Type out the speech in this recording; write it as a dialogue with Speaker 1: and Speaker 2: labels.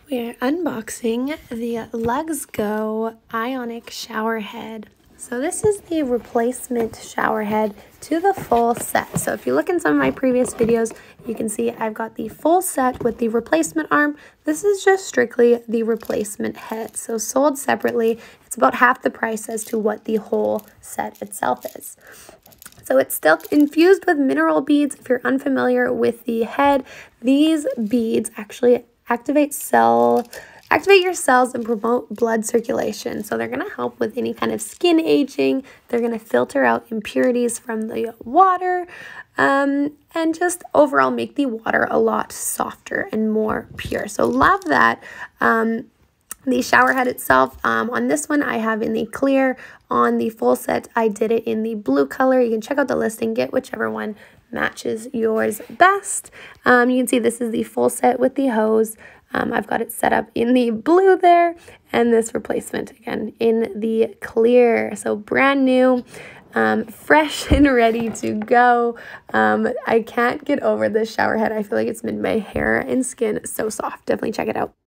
Speaker 1: We're unboxing the Luxsego Ionic shower head. So this is the replacement shower head to the full set. So if you look in some of my previous videos, you can see I've got the full set with the replacement arm. This is just strictly the replacement head. So sold separately, it's about half the price as to what the whole set itself is. So it's still infused with mineral beads. If you're unfamiliar with the head, these beads actually activate your cells and promote blood circulation. So they're going to help with any kind of skin aging. They're going to filter out impurities from the water and just overall make the water a lot softer and more pure. So love that. The shower head itself, on this one I have in the clear. On the full set I did it in the blue color. You can check out the listing, get whichever one matches yours best. You can see this is the full set with the hose. I've got it set up in the blue there, and this replacement again in the clear. So brand new, fresh and ready to go. I can't get over this shower head. I feel like it's made my hair and skin so soft. Definitely check it out.